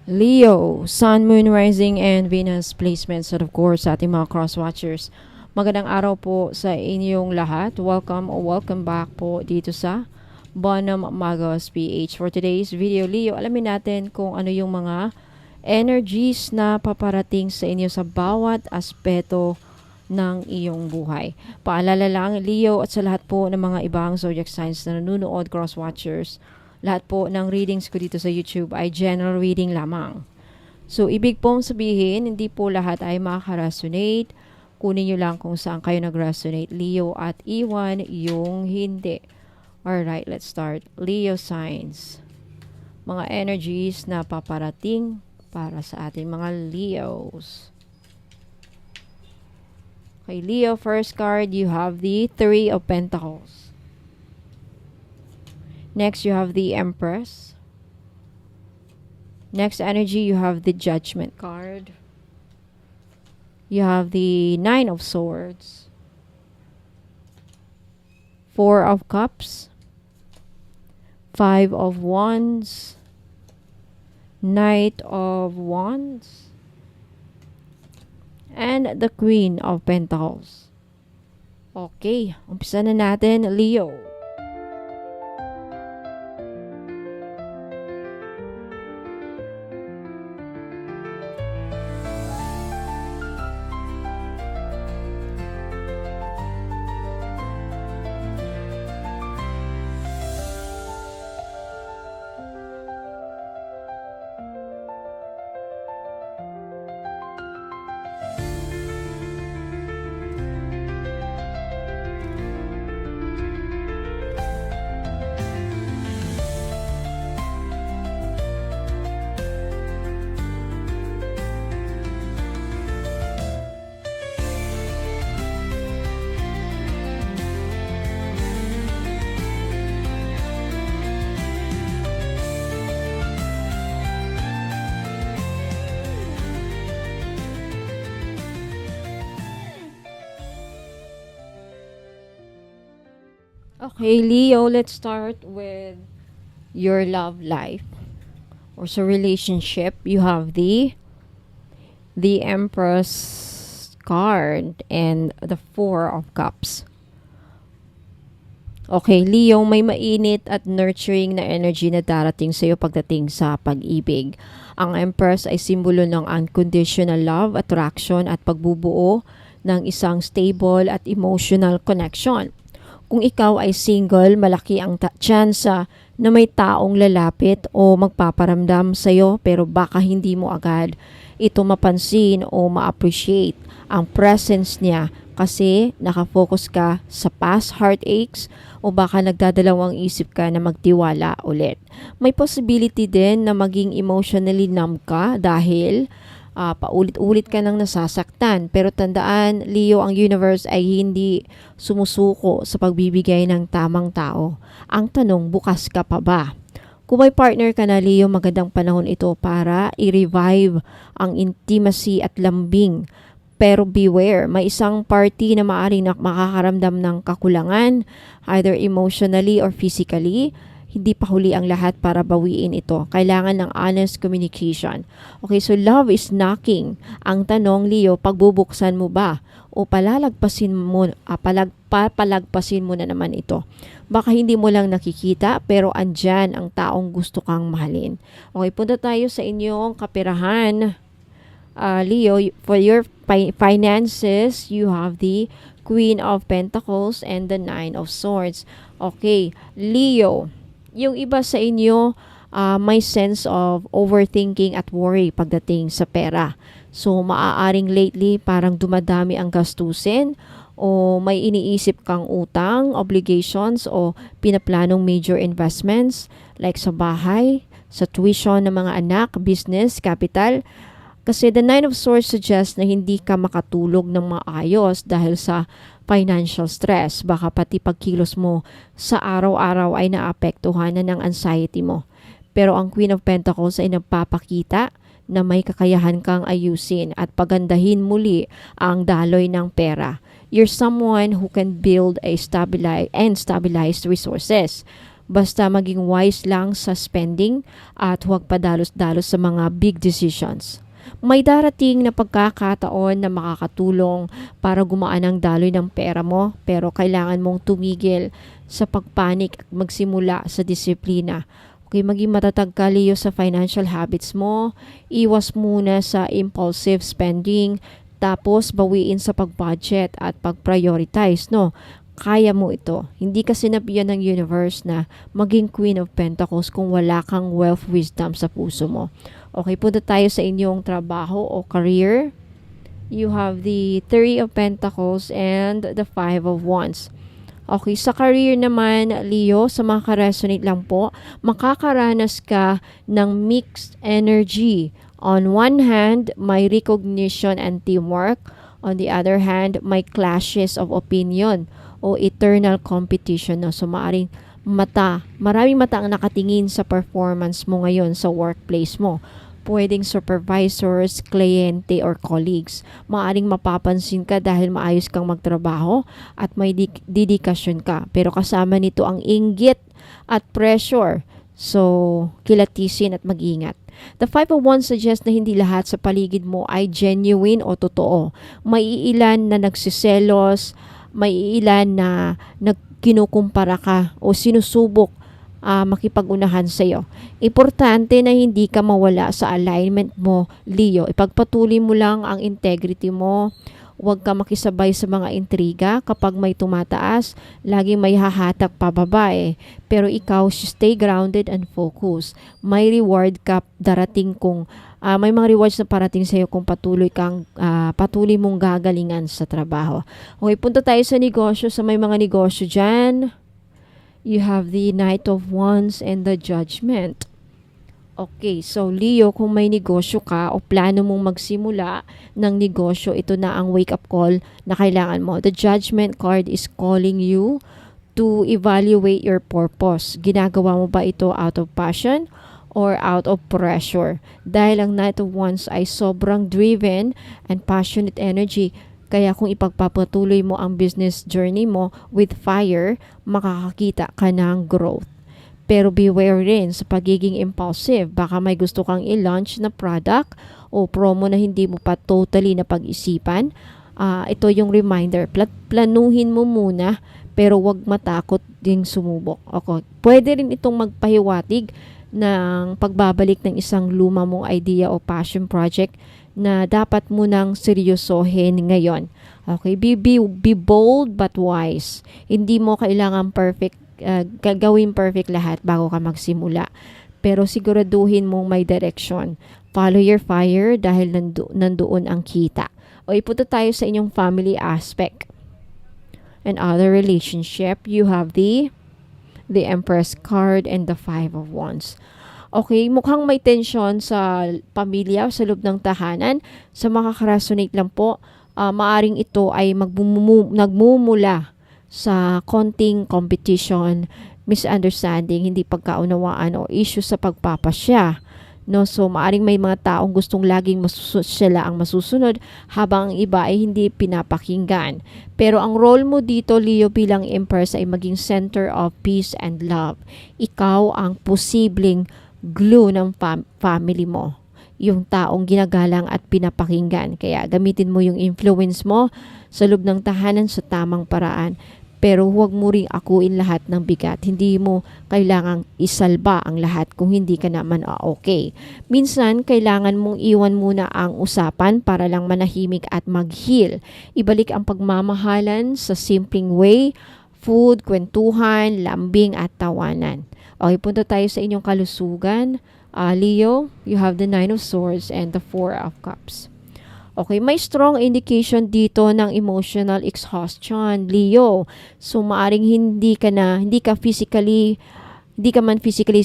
Leo, Sun, Moon, Rising, and Venus placements at of course sa ating mga cross-watchers. Magandang araw po sa inyong lahat. Welcome or welcome back po dito sa Bonum Magos PH. For today's video, Leo, alamin natin kung ano yung mga energies na paparating sa inyo sa bawat aspeto ng iyong buhay. Paalala lang, Leo, at sa lahat po ng mga ibang zodiac signs na nanonood, cross-watchers, lahat po ng readings ko dito sa YouTube ay general reading lamang. So, ibig pong sabihin, hindi po lahat ay makaka-resonate. Kunin nyo lang kung saan kayo nag-resonate, Leo, at iwan yung hindi. Alright, let's start. Leo signs. Mga energies na paparating para sa ating mga Leos. Okay, Leo, first card, you have the Three of Pentacles. Next, you have the Empress. Next energy, you have the Judgment card. You have the Nine of Swords. Four of Cups. Five of Wands. Knight of Wands. And the Queen of Pentacles. Okay, umpisa na natin, Leo. Okay, Leo, let's start with your love life or so relationship. You have the Empress card and the Four of Cups. Okay, Leo, may mainit at nurturing na energy na darating sa iyo pagdating sa pag-ibig. Ang Empress ay simbolo ng unconditional love, attraction at pagbubuo ng isang stable at emotional connection. Kung ikaw ay single, malaki ang tsansa na may taong lalapit o magpaparamdam sa iyo pero baka hindi mo agad ito mapansin o ma-appreciate ang presence niya kasi nakafocus ka sa past heartaches o baka nagdadalawang isip ka na magtiwala ulit. May possibility din na maging emotionally numb ka dahil paulit-ulit ka nang nasasaktan. Pero tandaan, Leo, ang universe ay hindi sumusuko sa pagbibigay ng tamang tao. Ang tanong, bukas ka pa ba? Kung may partner ka na, Leo, magandang panahon ito para i-revive ang intimacy at lambing. Pero beware, may isang party na maaaring makakaramdam ng kakulangan, either emotionally or physically. Hindi pa huli ang lahat para bawiin ito. Kailangan ng honest communication. Okay, so love is knocking. Ang tanong, Leo, pagbubuksan mo ba? O palagpasin mo na naman ito. Baka hindi mo lang nakikita, pero andyan ang taong gusto kang mahalin. Okay, punta tayo sa inyong kaperahan. Leo, for your finances, you have the Queen of Pentacles and the Nine of Swords. Okay, Leo, yung iba sa inyo may sense of overthinking at worry pagdating sa pera. So, maaaring lately parang dumadami ang gastusin o may iniisip kang utang, obligations o pinaplanong major investments like sa bahay, sa tuition ng mga anak, business, capital. Kasi the Nine of Swords suggests na hindi ka makatulog ng maayos dahil sa financial stress. Baka pati pagkilos mo sa araw-araw ay naapektuhan na ng anxiety mo. Pero ang Queen of Pentacles ay nagpapakita na may kakayahan kang ayusin at pagandahin muli ang daloy ng pera. You're someone who can build a stabilized resources. Basta maging wise lang sa spending at huwag padalos-dalos sa mga big decisions. May darating na pagkakataon na makakatulong para gumaan ang daloy ng pera mo, pero kailangan mong tumigil sa pagpanik at magsimula sa disiplina. Okay, maging matatag ka, Leo, sa financial habits mo. Iwas muna sa impulsive spending, tapos bawiin sa pag-budget at pag-prioritize, no? Kaya mo ito. Hindi ka sinabihan ng universe na maging Queen of Pentacles kung wala kang wealth wisdom sa puso mo. Okay, punta tayo sa inyong trabaho o career. You have the Three of Pentacles and the Five of Wands. Okay, sa career naman, Leo, sa mga ka-resonate lang po, makakaranas ka ng mixed energy. On one hand, may recognition and teamwork. On the other hand, may clashes of opinion o eternal competition. No? So, maraming mata ang nakatingin sa performance mo ngayon sa workplace mo. Pwedeng supervisors, kliyente, or colleagues. Maaring mapapansin ka dahil maayos kang magtrabaho at may dedikasyon ka. Pero kasama nito ang inggit at pressure. So, kilatisin at mag-ingat. The Five of Wands suggests na hindi lahat sa paligid mo ay genuine o totoo. May ilan na nagsiselos, may ilan na kinukumpara ka o sinusubok makipag-unahan sa iyo. Importante na hindi ka mawala sa alignment mo, Leo. Ipagpatuloy mo lang ang integrity mo. Huwag ka makisabay sa mga intriga. Kapag may tumataas, laging may hahatak pababa eh. Pero ikaw, stay grounded and focus. May reward ka darating kung may mga rewards na parating sa iyo kung patuloy mong gagalingan sa trabaho. Okay, punta tayo sa negosyo. Sa may mga negosyo dyan, you have the Knight of Wands and the Judgment. Okay, so Leo, kung may negosyo ka o plano mong magsimula ng negosyo, ito na ang wake-up call na kailangan mo. The Judgment card is calling you to evaluate your purpose. Ginagawa mo ba ito out of passion or out of pressure? Dahil ang Knight of Wands ay sobrang driven and passionate energy. Kaya kung ipagpapatuloy mo ang business journey mo with fire, makakakita ka ng growth. Pero beware rin sa pagiging impulsive. Baka may gusto kang i-launch na product o promo na hindi mo pa totally na pag-isipan. Ito yung reminder. Planuhin mo muna pero wag matakot ding sumubok. Okay. Pwede rin itong magpahiwatig ng pagbabalik ng isang luma mong idea o passion project na dapat mo nang seryosohin ngayon. Okay, be bold but wise. Hindi mo kailangan gawin perfect lahat bago ka magsimula. Pero siguraduhin mong may direction. Follow your fire dahil nandoon ang kita. O ipunta tayo sa inyong family aspect. And other relationship, you have the Empress card and the Five of Wands. Okay, mukhang may tension sa pamilya, sa loob ng tahanan. Sa makaka-resonate lang po, maaring ito ay nagmumula sa konting competition, misunderstanding, hindi pagkaunawaan o issue sa pagpapasya. No, so maaring may mga taong gustong laging sila ang masusunod habang ang iba ay hindi pinapakinggan. Pero ang role mo dito, Leo, bilang Empress ay maging center of peace and love. Ikaw ang posibleng glue ng family mo. Yung taong ginagalang at pinapakinggan. Kaya gamitin mo yung influence mo sa loob ng tahanan sa tamang paraan. Pero huwag mo ring akuin lahat ng bigat. Hindi mo kailangang isalba ang lahat kung hindi ka naman okay. Minsan, kailangan mong iwan muna ang usapan para lang manahimik at mag-heal. Ibalik ang pagmamahalan sa simpleng way, food, kwentuhan, lambing at tawanan. Okay, punta tayo sa inyong kalusugan. Leo, you have the Nine of Swords and the Four of Cups. Okay, may strong indication dito ng emotional exhaustion, Leo. So, maaring hindi ka man physically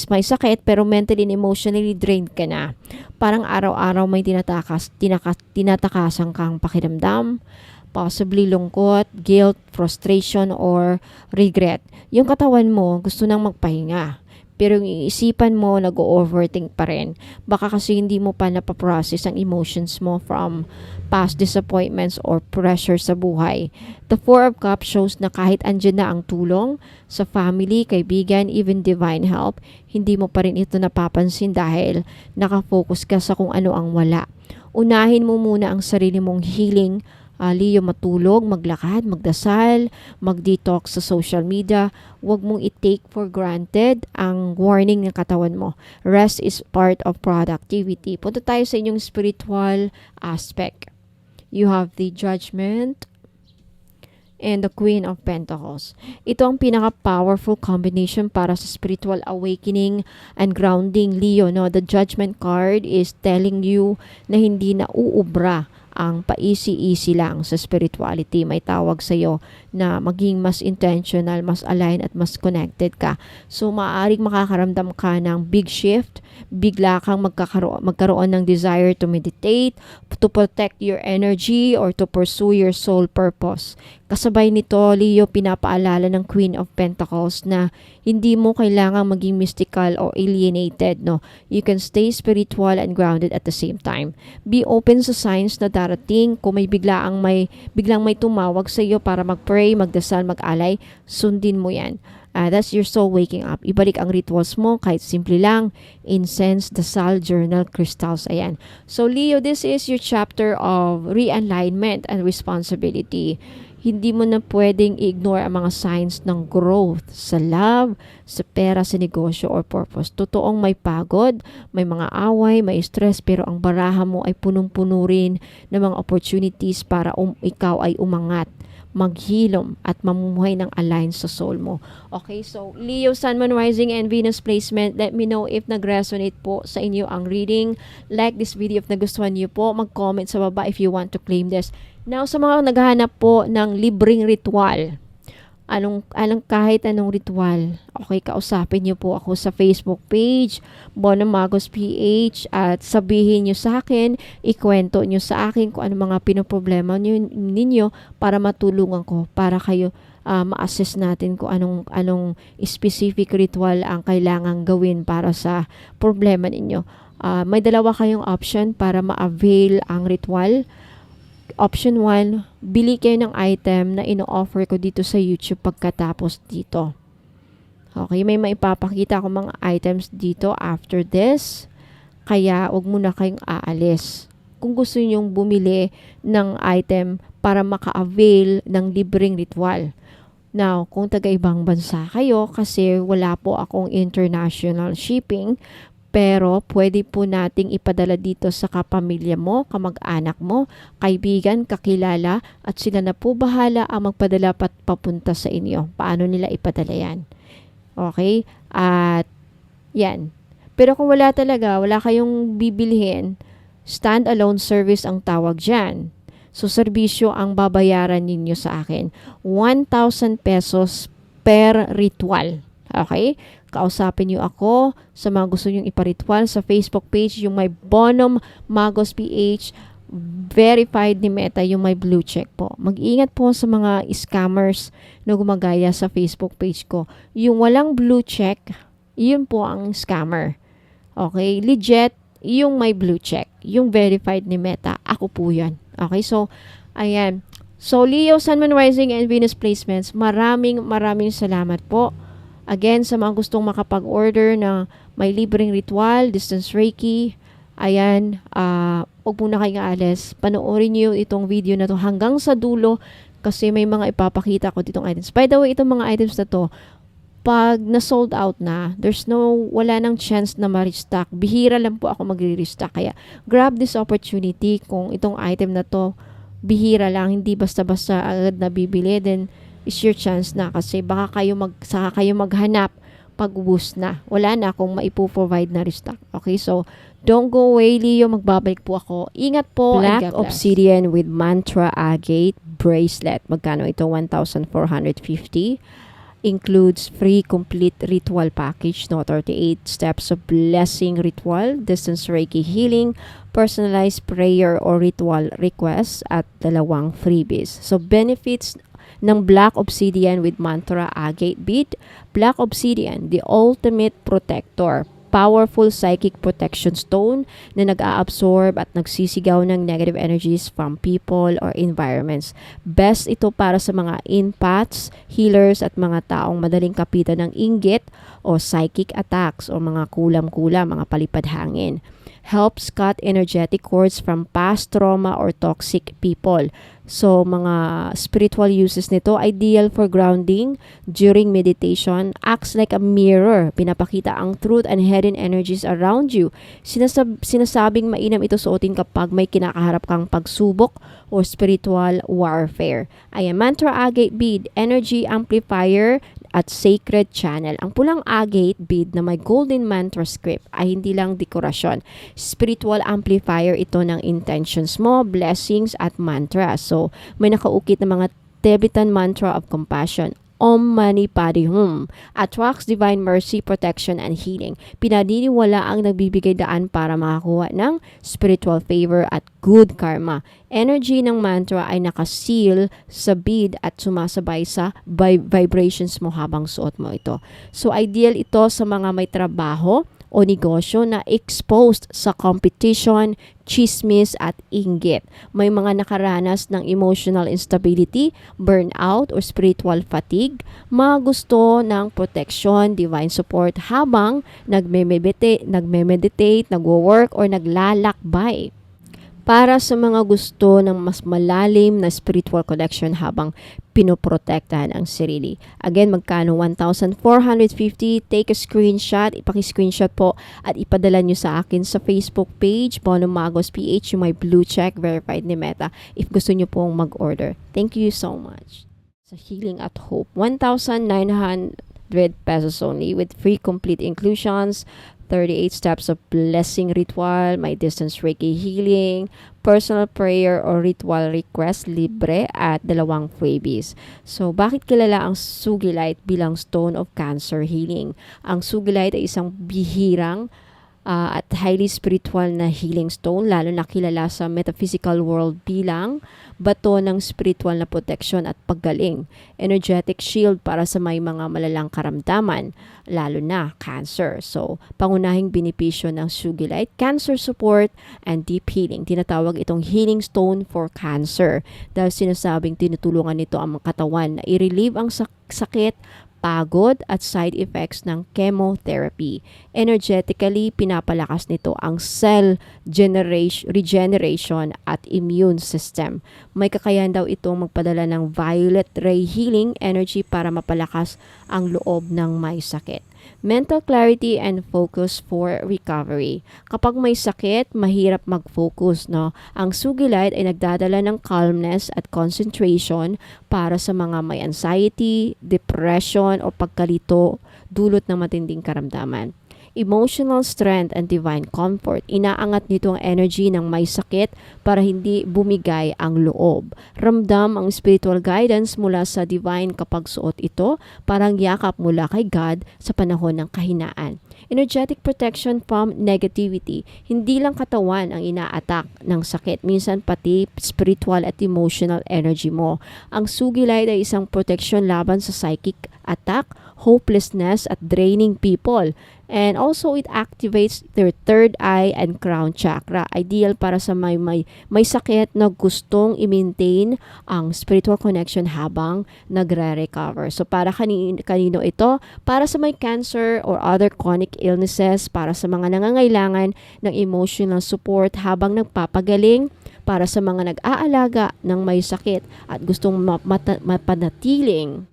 may sakit, pero mentally and emotionally drained ka na. Parang araw-araw may tinatakasan kang pakiramdam, possibly lungkot, guilt, frustration, or regret. Yung katawan mo gusto nang magpahinga. pero yung isipan mo nag-overthink pa rin. Baka kasi hindi mo pa napaprocess ang emotions mo from past disappointments or pressure sa buhay. The Four of Cups shows na kahit andyan na ang tulong sa family, kaibigan, even divine help, hindi mo pa rin ito napapansin dahil nakafocus ka sa kung ano ang wala. Unahin mo muna ang sarili mong healing. Leo, matulog, maglakad, magdasal, mag-detox sa social media. Huwag mong i-take for granted ang warning ng katawan mo. Rest is part of productivity. Punta tayo sa inyong spiritual aspect. You have the Judgment and the Queen of Pentacles. Ito ang pinaka-powerful combination para sa spiritual awakening and grounding, Leo. No? The Judgment card is telling you na hindi na uubra ang paisi-isi lang sa spirituality. May tawag sa'yo na maging mas intentional, mas aligned at mas connected ka. So, maaaring makakaramdam ka ng big shift, bigla kang magkaroon ng desire to meditate, to protect your energy, or to pursue your soul purpose. Kasabay nito, Leo, pinapaalala ng Queen of Pentacles na hindi mo kailangang maging mystical or alienated, no? You can stay spiritual and grounded at the same time. Be open sa signs na darating. Kung may biglang may tumawag sa iyo para mag-pray, magdasal, mag-alay, sundin mo yan. That's your soul waking up. Ibalik ang rituals mo, kahit simple lang, incense, dasal, journal, crystals, ayan. So Leo, this is your chapter of realignment and responsibility. Hindi mo na pwedeng i-ignore ang mga signs ng growth sa love, sa pera, sa negosyo, or purpose. Totoong may pagod, may mga away, may stress, pero ang baraha mo ay punong-puno rin ng mga opportunities para ikaw ay umangat, maghilom, at mamumuhay ng align sa soul mo. Okay, so Leo, Sun, Moon, Rising, and Venus placement. Let me know if nag-resonate po sa inyo ang reading. Like this video if nagustuhan niyo po. Mag-comment sa baba if you want to claim this. Now, sa mga naghahanap po ng libreng ritual, kahit anong ritual, okay, kausapin niyo po ako sa Facebook page, Bona Magos PH, at sabihin niyo sa akin, ikwento niyo sa akin kung ano mga pinoproblema ninyo para matulungan ko, para kayo ma-assess natin kung anong specific ritual ang kailangang gawin para sa problema ninyo. May dalawa kayong option para ma-avail ang ritual. Option 1, bili kayo ng item na ino-offer ko dito sa YouTube pagkatapos dito. Okay, may maipapakita ako mga items dito after this. Kaya wag muna kayong aalis. Kung gusto niyo bumili ng item para maka-avail ng libreng ritual. Now, kung taga-ibang bansa kayo, kasi wala po akong international shipping, pero pwede po nating ipadala dito sa kapamilya mo, kamag-anak mo, kaibigan, kakilala, at sila na po bahala ang magpadala papunta sa inyo. Paano nila ipadala yan? Okay? At yan. Pero kung wala kayong bibilhin, stand-alone service ang tawag dyan. So, serbisyo ang babayaran ninyo sa akin. 1,000 pesos per ritual. Okay? Kausapin niyo ako sa mga gusto niyong iparitual sa Facebook page, yung may Bonum Magos PH, verified ni Meta, yung may blue check po. Mag-ingat po sa mga scammers na gumagaya sa Facebook page ko. Yung walang blue check, yun po ang scammer. Okay? Legit, yung may blue check, yung verified ni Meta, ako po yan. Okay? So, ayan. So, Leo, Sun, Moon, Rising, and Venus placements, maraming salamat po. Again, sa mga gustong makapag-order na may libreng ritual, distance Reiki, ayan, huwag muna kayong aalis. Panoorin niyo itong video na to hanggang sa dulo kasi may mga ipapakita ko ditong items. By the way, itong mga items na to, pag na-sold out na, wala nang chance na ma-restock. Bihira lang po ako magre-restock. Kaya, grab this opportunity kung itong item na to, bihira lang, hindi basta-basta agad na bibili, then is your chance na kasi baka saka kayo maghanap pag ubus na. Wala na akong maipo-provide na restock. Okay, so don't go away, Leo. Magbabalik po ako. Ingat po. Black obsidian with mantra agate bracelet. Magkano ito? 1,450. Includes free complete ritual package, no? 38 steps of blessing ritual, distance Reiki healing, personalized prayer or ritual requests, at 2 freebies. So benefits ng Black Obsidian with Mantra Agate Bead. Black Obsidian, the ultimate protector. Powerful psychic protection stone na nag-a-absorb at nagsisigaw ng negative energies from people or environments. Best ito para sa mga empaths, healers at mga taong madaling kapitan ng inggit o psychic attacks o mga kulam-kulam, mga palipad hangin. Helps cut energetic cords from past trauma or toxic people. So, mga spiritual uses nito, ideal for grounding during meditation, acts like a mirror. Pinapakita ang truth and hidden energies around you. Sinasabing mainam ito suotin kapag may kinakaharap kang pagsubok o spiritual warfare. Ay, Mantra Agate Bead, energy amplifier at sacred channel. Ang pulang agate bead na may golden mantra script ay hindi lang dekorasyon. Spiritual amplifier ito ng intentions mo, blessings at mantra. So, may nakaukit na mga Tibetan mantra of compassion. Om Mani Padme Hum attracts divine mercy, protection, and healing. Pinaniniwala ang nagbibigay daan para makakuha ng spiritual favor at good karma. Energy ng mantra ay nakaseal sa bead at sumasabay sa vibrations mo habang suot mo ito. So ideal ito sa mga may trabaho o negosyo na exposed sa competition, chismis at inggit. May mga nakaranas ng emotional instability, burnout or spiritual fatigue, mga gusto ng protection, divine support habang nagme-meditate, nagwo-work or naglalakbay. Para sa mga gusto ng mas malalim na spiritual connection habang pinoprotektahan ang sarili. Again, magkano? 1,450. Take a screenshot. Ipaki-screenshot po at ipadala nyo sa akin sa Facebook page, Bono Magos PH, yung may blue check, verified ni Meta, if gusto nyo pong mag-order. Thank you so much. Sa Healing at Hope, 1,900 pesos only with free complete inclusions, 38 steps of blessing ritual, may distance Reiki healing, personal prayer or ritual request libre at 2 freebies. So, bakit kilala ang Sugilite bilang Stone of Cancer Healing? Ang Sugilite ay isang bihirang at highly spiritual na healing stone, lalo na kilala sa metaphysical world bilang bato ng spiritual na protection at paggaling. Energetic shield para sa may mga malalang karamdaman, lalo na cancer. So, pangunahing benepisyo ng Sugilite, cancer support and deep healing. Tinatawag itong healing stone for cancer dahil sinasabing tinutulungan nito ang katawan na i-relieve ang sakit, pagod at side effects ng chemotherapy. Energetically, pinapalakas nito ang cell regeneration at immune system. May kakayahan daw itong magpadala ng violet ray healing energy para mapalakas ang loob ng may sakit. Mental clarity and focus for recovery. Kapag may sakit, mahirap mag-focus, no? Ang Sugilite ay nagdadala ng calmness at concentration para sa mga may anxiety, depression o pagkalito dulot ng matinding karamdaman. Emotional strength and divine comfort. Inaangat nito ang energy ng may sakit para hindi bumigay ang loob. Ramdam ang spiritual guidance mula sa divine kapag suot ito, parang yakap mula kay God sa panahon ng kahinaan. Energetic protection from negativity. Hindi lang katawan ang ina-attack ng sakit, minsan pati spiritual at emotional energy mo. Ang Sugilite ay isang protection laban sa psychic attack, hopelessness at draining people. And also it activates their third eye and crown chakra. Ideal para sa may sakit na gustong i-maintain ang spiritual connection habang nagre-recover. So para kanino ito? Para sa may cancer or other chronic illnesses, para sa mga nangangailangan ng emotional support habang nagpapagaling, para sa mga nag-aalaga ng may sakit at gustong mapanatiling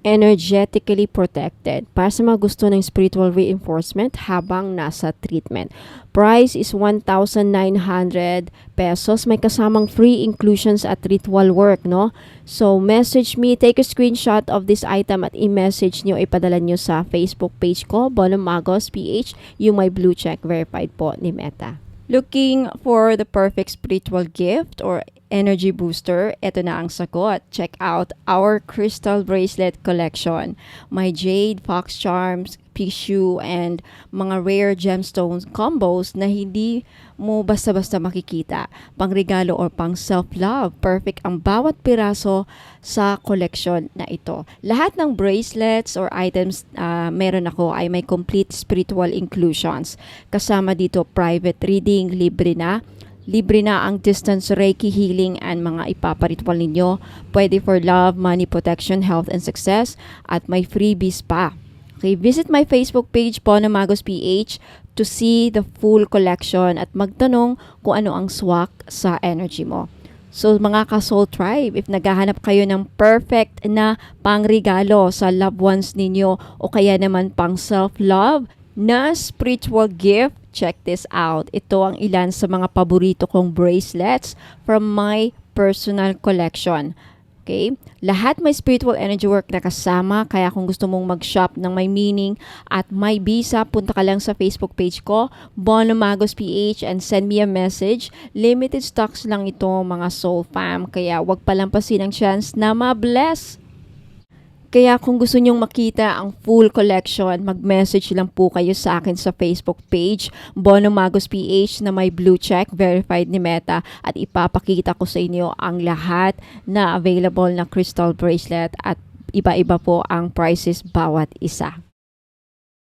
energetically protected, para sa mga gusto ng spiritual reinforcement habang nasa treatment. Price is 1,900 pesos. May kasamang free inclusions at ritual work, no? So, message me, take a screenshot of this item at i-message nyo, ipadala nyo sa Facebook page ko, Bono Magos PH, yung may blue check, verified po ni Meta. Looking for the perfect spiritual gift or energy booster? Ito na ang sagot. Check out our crystal bracelet collection. My jade, fox charms, tissue, and mga rare gemstones combos na hindi mo basta-basta makikita. Pangregalo or pang self-love, perfect ang bawat piraso sa collection na ito. Lahat ng bracelets or items meron ako ay may complete spiritual inclusions. Kasama dito private reading, libre na. Libre na ang distance Reiki healing and mga ipaparitual ninyo. Pwede for love, money, protection, health, and success. At may freebies pa. Okay, visit my Facebook page, Pono Magos PH, to see the full collection at magtanong kung ano ang swak sa energy mo. So mga ka-Soul Tribe, if naghahanap kayo ng perfect na pangregalo sa loved ones ninyo o kaya naman pang self-love na spiritual gift, check this out. Ito ang ilan sa mga paborito kong bracelets from my personal collection. Okay? Lahat may spiritual energy work na kasama, kaya kung gusto mong mag-shop ng may meaning at may bisa, punta ka lang sa Facebook page ko, Pono Magos PH, and send me a message. Limited stocks lang ito, mga Soul Fam, kaya wag palampasin ang chance na ma-bless. Kaya kung gusto nyong makita ang full collection, mag-message lang po kayo sa akin sa Facebook page, Pono Magos PH, na may blue check, verified ni Meta, at ipapakita ko sa inyo ang lahat na available na crystal bracelet at iba-iba po ang prices bawat isa.